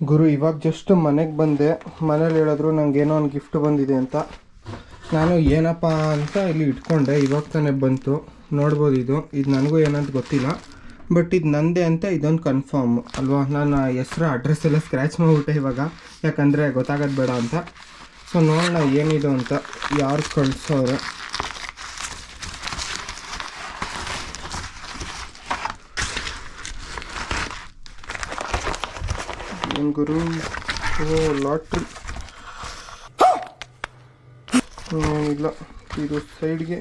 ಗುರು ಇವಾಗ ಜಸ್ಟ್ ಮನೆಗೆ ಬಂದೆ. ಮನೇಲಿ ಹೇಳಿದ್ರು ನನಗೇನೋ ಒಂದು ಗಿಫ್ಟ್ ಬಂದಿದೆ ಅಂತ. ನಾನು ಏನಪ್ಪ ಅಂತ ಇಲ್ಲಿ ಇಟ್ಕೊಂಡೆ. ಇವಾಗ ತಾನೇ ಬಂತು, ನೋಡ್ಬೋದು. ಇದು ನನಗೂ ಏನಂತ ಗೊತ್ತಿಲ್ಲ, ಬಟ್ ಇದು ನಂದೇ ಅಂತ ಇದೊಂದು ಕನ್ಫರ್ಮ್ ಅಲ್ವಾ. ನಾನು ಹೆಸ್ರು ಅಡ್ರೆಸ್ ಎಲ್ಲ ಸ್ಕ್ರ್ಯಾಚ್ ಮಾಡಿಬಿಟ್ಟೆ ಇವಾಗ, ಯಾಕಂದರೆ ಗೊತ್ತಾಗೋದು ಬೇಡ ಅಂತ. ಸೊ ನೋಡೋಣ ಏನಿದು ಅಂತ, ಯಾರು ಕಳಿಸೋರು. ಏನು ಗುರು? ಓ ಲಾಟ್ರಿ. ಇಲ್ಲ, ಇದು ಸೈಡ್ಗೆ.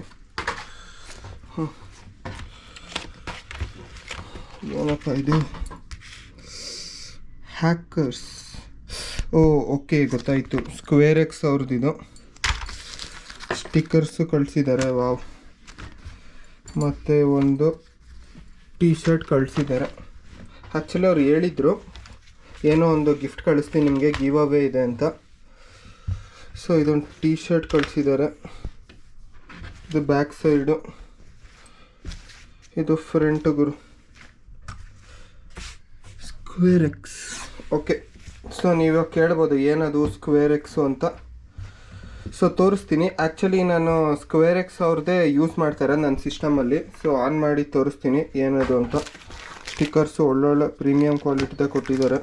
ಏನಪ್ಪ ಇದು? ಹ್ಯಾಕರ್ಸ್. ಓಕೆ, ಗೊತ್ತಾಯಿತು. ಸ್ಕ್ವೇರ್ ಎಕ್ಸ್ ಅವ್ರದ್ದಿದು ಸ್ಟಿಕ್ಕರ್ಸು ಕಳಿಸಿದ್ದಾರೆ. ವಾವ್. ಮತ್ತು ಒಂದು ಟೀ ಶರ್ಟ್ ಕಳಿಸಿದ್ದಾರೆ. ಆ್ಯಕ್ಚುಲಿ ಅವ್ರು ಹೇಳಿದರು ಏನೋ ಒಂದು ಗಿಫ್ಟ್ ಕಳಿಸ್ತೀನಿ ನಿಮಗೆ, ಗಿವ್ ಅವೇ ಇದೆ ಅಂತ. ಸೊ ಇದೊಂದು ಟೀ ಶರ್ಟ್ ಕಳಿಸಿದ್ದಾರೆ. ಇದು ಬ್ಯಾಕ್ ಸೈಡು, ಇದು ಫ್ರಂಟ್ ಗುರು. Square X. ಓಕೆ, ಸೊ ನೀವು ಕೇಳ್ಬೋದು ಏನದು ಸ್ಕ್ವೇರ್ ಎಕ್ಸು ಅಂತ. ಸೊ ತೋರಿಸ್ತೀನಿ. ಆ್ಯಕ್ಚುಲಿ ನಾನು ಸ್ಕ್ವೇರ್ ಎಕ್ಸ್ ಅವ್ರದ್ದೇ ಯೂಸ್ ಮಾಡ್ತಾರೆ ನನ್ನ ಸಿಸ್ಟಮಲ್ಲಿ. ಸೊ ಆನ್ ಮಾಡಿ ತೋರಿಸ್ತೀನಿ ಏನದು ಅಂತ. ಸ್ಟಿಕ್ಕರ್ಸು ಒಳ್ಳೊಳ್ಳೆ ಪ್ರೀಮಿಯಂ ಕ್ವಾಲಿಟಿದಾಗ ಕೊಟ್ಟಿದ್ದಾರೆ.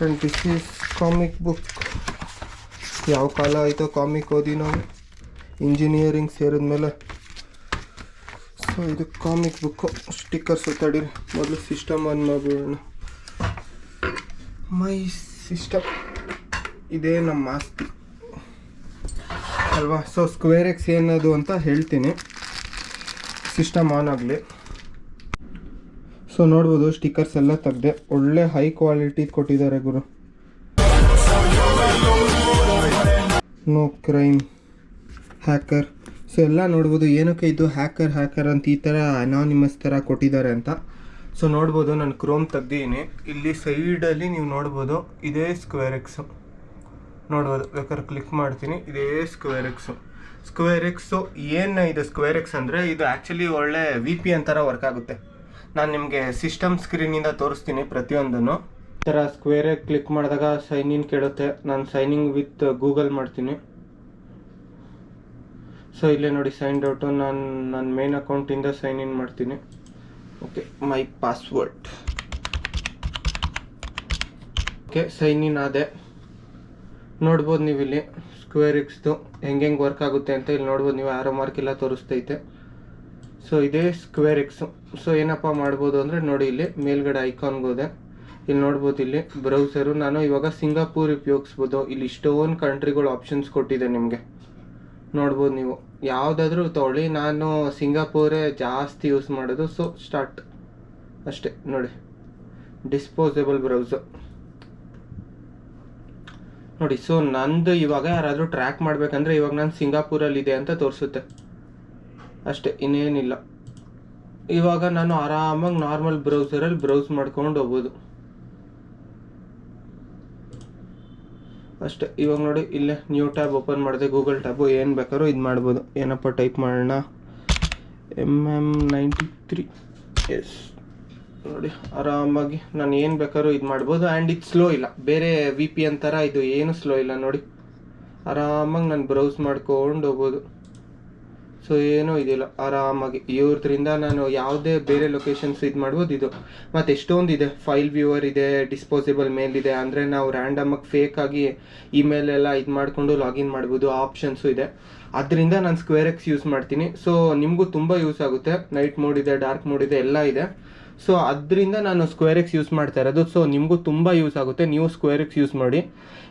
And this is comic book. ಯಾವ ಕಾಲ ಆಯಿತೋ ಕಾಮಿಕ್ ಓದಿ ನಾವು ಇಂಜಿನಿಯರಿಂಗ್ ಸೇರಿದ್ಮೇಲೆ. ಸೊ ಇದು ಕಾಮಿಕ್ ಬುಕ್ಕು. ಸ್ಟಿಕ್ಕರ್ಸು ತಡೀರಿ, ಮೊದಲು ಸಿಸ್ಟಮ್ ಆನ್ ಮಾಡಿಬಿಡೋಣ. ಮೈ ಸಿಸ್ಟಮ್ ಇದೇ ನಮ್ಮ ಆಸ್ತಿ ಅಲ್ವಾ. ಸೊ ಸ್ಕ್ವೇರ್ ಎಕ್ಸ್ ಏನದು ಅಂತ ಹೇಳ್ತೀನಿ, ಸಿಸ್ಟಮ್ ಆನ್ ಆಗಲಿ. ಸೊ ನೋಡ್ಬೋದು, ಸ್ಟಿಕ್ಕರ್ಸ್ ಎಲ್ಲ ತೆಗ್ದೆ. ಒಳ್ಳೆ ಹೈ ಕ್ವಾಲಿಟಿ ಕೊಟ್ಟಿದ್ದಾರೆ ಗುರು. No crime, hacker. ಸೊ ಎಲ್ಲ ನೋಡ್ಬೋದು ಏನಕ್ಕೆ ಇದು ಹ್ಯಾಕರ್ ಅಂತ ಈ ಥರ ಅನಾನಿಮಸ್ ಥರ ಕೊಟ್ಟಿದ್ದಾರೆ ಅಂತ. ಸೊ ನೋಡ್ಬೋದು, ನಾನು ಕ್ರೋಮ್ ತೆಗ್ದಿದ್ದೀನಿ. ಇಲ್ಲಿ ಸೈಡಲ್ಲಿ ನೀವು ನೋಡ್ಬೋದು ಇದೇ ಸ್ಕ್ವೇರ್ ಎಕ್ಸು ನೋಡ್ಬೋದು. ಬೇಕಾದ್ರೆ ಕ್ಲಿಕ್ ಮಾಡ್ತೀನಿ, ಇದೇ ಸ್ಕ್ವೇರ್ ಎಕ್ಸು. ಸ್ಕ್ವೇರ್ ಎಕ್ಸು ಏನು ಇದು ಸ್ಕ್ವೇರ್ ಎಕ್ಸ್ ಅಂದರೆ, ಇದು ಆ್ಯಕ್ಚುಲಿ ಒಳ್ಳೆ VPN ಥರ ವರ್ಕ್ ಆಗುತ್ತೆ. ನಾನು ನಿಮಗೆ ಸಿಸ್ಟಮ್ ಸ್ಕ್ರೀನಿಂದ ತೋರಿಸ್ತೀನಿ ಪ್ರತಿಯೊಂದನ್ನು. ಈ ಥರ ಸ್ಕ್ವೇರ್ ಎಗ್ ಕ್ಲಿಕ್ ಮಾಡಿದಾಗ ಸೈನ್ ಇನ್ ಕೇಳುತ್ತೆ. ನಾನು ಸೈನಿಂಗ್ ವಿತ್ ಗೂಗಲ್ ಮಾಡ್ತೀನಿ. ಸೊ ಇಲ್ಲೇ ನೋಡಿ ಸೈನ್ಡ್ ಔಟು. ನಾನು ನನ್ನ ಮೇನ್ ಅಕೌಂಟಿಂದ ಸೈನ್ ಇನ್ ಮಾಡ್ತೀನಿ. Okay, my password. Okay, sign in ಆದೆ. ನೋಡ್ಬೋದು ನೀವು ಇಲ್ಲಿ ಸ್ಕ್ವೇರ್ ಎಕ್ಸ್ದು ಹೆಂಗೆ ವರ್ಕ್ ಆಗುತ್ತೆ ಅಂತ. ಇಲ್ಲಿ ನೋಡ್ಬೋದು ನೀವು, ಆರೋ ಮಾರ್ಕ್ ಎಲ್ಲ ತೋರಿಸ್ತೈತೆ. ಸೊ ಇದೇ ಸ್ಕ್ವೇರ್ ಎಕ್ಸು. ಸೊ ಏನಪ್ಪ ಮಾಡ್ಬೋದು ಅಂದರೆ ನೋಡಿ, ಇಲ್ಲಿ ಮೇಲ್ಗಡೆ ಐಕಾನ್ಗೆ ಹೋದೆ. ಇಲ್ಲಿ ನೋಡ್ಬೋದು, ಇಲ್ಲಿ ಬ್ರೌಸರು. ನಾನು ಇವಾಗ ಸಿಂಗಾಪುರ್ ಉಪಯೋಗಿಸ್ಬೋದು. ಇಲ್ಲಿ ಇಷ್ಟೊಂದು ಕಂಟ್ರಿಗಳು ಆಪ್ಷನ್ಸ್ ಕೊಟ್ಟಿದೆ ನಿಮಗೆ. ನೋಡ್ಬೋದು ನೀವು, ಯಾವುದಾದ್ರೂ ತೊಗೊಳ್ಳಿ. ನಾನು ಸಿಂಗಾಪುರೇ ಜಾಸ್ತಿ ಯೂಸ್ ಮಾಡೋದು. ಸೊ ಸ್ಟಾರ್ಟ್ ಅಷ್ಟೇ ನೋಡಿ. ಡಿಸ್ಪೋಸೇಬಲ್ ಬ್ರೌಸರ್ ನೋಡಿ. ಸೊ ನಂದು ಇವಾಗ ಯಾರಾದರೂ ಟ್ರ್ಯಾಕ್ ಮಾಡಬೇಕಂದ್ರೆ ಇವಾಗ ನಾನು ಸಿಂಗಾಪುರಲ್ಲಿದೆ ಅಂತ ತೋರಿಸುತ್ತೆ ಅಷ್ಟೇ, ಇನ್ನೇನಿಲ್ಲ. ಇವಾಗ ನಾನು ಆರಾಮಾಗಿ ನಾರ್ಮಲ್ ಬ್ರೌಸರಲ್ಲಿ ಬ್ರೌಸ್ ಮಾಡ್ಕೊಂಡು ಹೋಗ್ಬೋದು ಅಷ್ಟೇ. ಇವಾಗ ನೋಡಿ, ಇಲ್ಲೇ ನ್ಯೂ ಟ್ಯಾಬ್ ಓಪನ್ ಮಾಡಿದೆ. ಗೂಗಲ್ ಟ್ಯಾಬು ಏನು ಬೇಕಾದ್ರೂ ಇದು ಮಾಡ್ಬೋದು. ಏನಪ್ಪ ಟೈಪ್ ಮಾಡೋಣ, MM93. ಎಸ್ ನೋಡಿ, ಆರಾಮಾಗಿ ನಾನು ಏನು ಬೇಕಾದ್ರೂ ಇದು ಮಾಡ್ಬೋದು. ಆ್ಯಂಡ್ ಇದು ಸ್ಲೋ ಇಲ್ಲ, ಬೇರೆ VPN ಥರ ಇದು ಏನು ಸ್ಲೋ ಇಲ್ಲ ನೋಡಿ. ಆರಾಮಾಗಿ ನಾನು ಬ್ರೌಸ್ ಮಾಡ್ಕೊಂಡು ಹೋಗ್ಬೋದು. ಸೊ ಏನೂ ಇದಿಲ್ಲ, ಆರಾಮಾಗಿ ಇವ್ರದ್ರಿಂದ ನಾನು ಯಾವುದೇ ಬೇರೆ ಲೊಕೇಶನ್ಸ್ ಇದು ಮಾಡ್ಬೋದು. ಇದು ಮತ್ತು ಎಷ್ಟೊಂದು ಇದೆ. ಫೈಲ್ ವ್ಯೂವರ್ ಇದೆ, ಡಿಸ್ಪೋಸೇಬಲ್ ಮೇಲ್ ಇದೆ. ಅಂದರೆ ನಾವು ರ್ಯಾಂಡಮಾಗಿ ಫೇಕಾಗಿ ಇಮೇಲ್ ಎಲ್ಲ ಇದು ಮಾಡಿಕೊಂಡು ಲಾಗಿನ್ ಮಾಡ್ಬೋದು. ಆಪ್ಷನ್ಸು ಇದೆ. ಅದರಿಂದ ನಾನು ಸ್ಕ್ವೇರ್ ಎಕ್ಸ್ ಯೂಸ್ ಮಾಡ್ತೀನಿ. ಸೊ ನಿಮಗೂ ತುಂಬ ಯೂಸ್ ಆಗುತ್ತೆ. ನೈಟ್ ಮೋಡ್ ಇದೆ, ಡಾರ್ಕ್ ಮೋಡ್ ಇದೆ, ಎಲ್ಲ ಇದೆ. ಸೊ ಅದರಿಂದ ನಾನು ಸ್ಕ್ವೇರ್ ಎಕ್ಸ್ ಯೂಸ್ ಮಾಡ್ತಾ ಇರೋದು. ಸೊ ನಿಮಗೂ ತುಂಬ ಯೂಸ್ ಆಗುತ್ತೆ, ನೀವು ಸ್ಕ್ವೇರ್ ಎಕ್ಸ್ ಯೂಸ್ ಮಾಡಿ.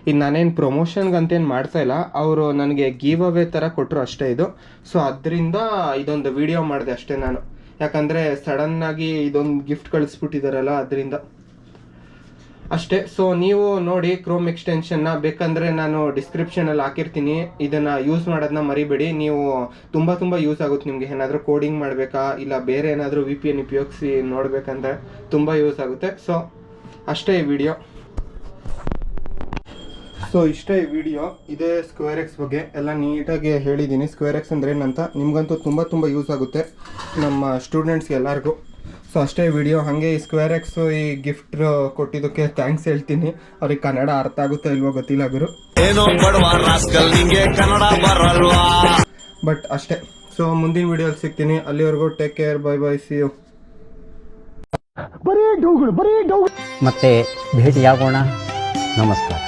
ಇದು ನಾನೇನು ಪ್ರಮೋಷನ್ಗಂತೇನು ಮಾಡ್ತಾ ಇಲ್ಲ, ಅವರು ನನಗೆ ಗಿವ್ ಅವೇ ಥರ ಕೊಟ್ಟರು ಅಷ್ಟೇ ಇದು. ಸೊ ಅದರಿಂದ ಇದೊಂದು ವಿಡಿಯೋ ಮಾಡಿದೆ ಅಷ್ಟೇ ನಾನು. ಯಾಕಂದರೆ ಸಡನ್ನಾಗಿ ಇದೊಂದು ಗಿಫ್ಟ್ ಕಳಿಸ್ಬಿಟ್ಟಿದ್ದಾರಲ್ಲ, ಅದರಿಂದ ಅಷ್ಟೇ. ಸೊ ನೀವು ನೋಡಿ ಕ್ರೋಮ್ ಎಕ್ಸ್ಟೆನ್ಷನ್ನ ಬೇಕಂದರೆ ನಾನು ಡಿಸ್ಕ್ರಿಪ್ಷನಲ್ಲಿ ಹಾಕಿರ್ತೀನಿ. ಇದನ್ನು ಯೂಸ್ ಮಾಡೋದನ್ನ ಮರಿಬೇಡಿ. ನೀವು ತುಂಬ ಯೂಸ್ ಆಗುತ್ತೆ ನಿಮಗೆ. ಏನಾದರೂ ಕೋಡಿಂಗ್ ಮಾಡಬೇಕಾ, ಇಲ್ಲ ಬೇರೆ ಏನಾದರೂ VPN ಉಪಯೋಗಿಸಿ ನೋಡಬೇಕಂದ್ರೆ ತುಂಬ ಯೂಸ್ ಆಗುತ್ತೆ. ಸೊ ಅಷ್ಟೇ ಈ ವಿಡಿಯೋ. ಸೊ ಇಷ್ಟೇ ಈ ವಿಡಿಯೋ. ಇದೇ ಸ್ಕ್ವೇರ್ ಎಕ್ಸ್ ಬಗ್ಗೆ ಎಲ್ಲ ನೀಟಾಗಿ ಹೇಳಿದ್ದೀನಿ. ಸ್ಕ್ವೇರ್ ಎಕ್ಸ್ ಅಂದರೆ ಏನಂತ ನಿಮಗಂತೂ ತುಂಬ ಯೂಸ್ ಆಗುತ್ತೆ, ನಮ್ಮ ಸ್ಟೂಡೆಂಟ್ಸ್ಗೆ ಎಲ್ಲರಿಗೂ. ಸೊ ಅಷ್ಟೇ ವಿಡಿಯೋ. ಹಾಗೆ ಈ ಸ್ಕ್ವೇರ್ ಎಕ್ಸು ಈ ಗಿಫ್ಟ್ ಕೊಟ್ಟಿದ್ದಕ್ಕೆ ಥ್ಯಾಂಕ್ಸ್ ಹೇಳ್ತೀನಿ. ಅವ್ರಿಗೆ ಕನ್ನಡ ಅರ್ಥ ಆಗುತ್ತೋ ಇಲ್ವೋ ಗೊತ್ತಿಲ್ಲ ಗುರು, ಬಟ್ ಅಷ್ಟೇ. ಸೊ ಮುಂದಿನ ವಿಡಿಯೋಲಿ ಸಿಗ್ತೀನಿ, ಅಲ್ಲಿವರೆಗೂ take care, bye bye, see you. ಮತ್ತೆ ಭೇಟಿಯಾಗೋಣ. ನಮಸ್ಕಾರ.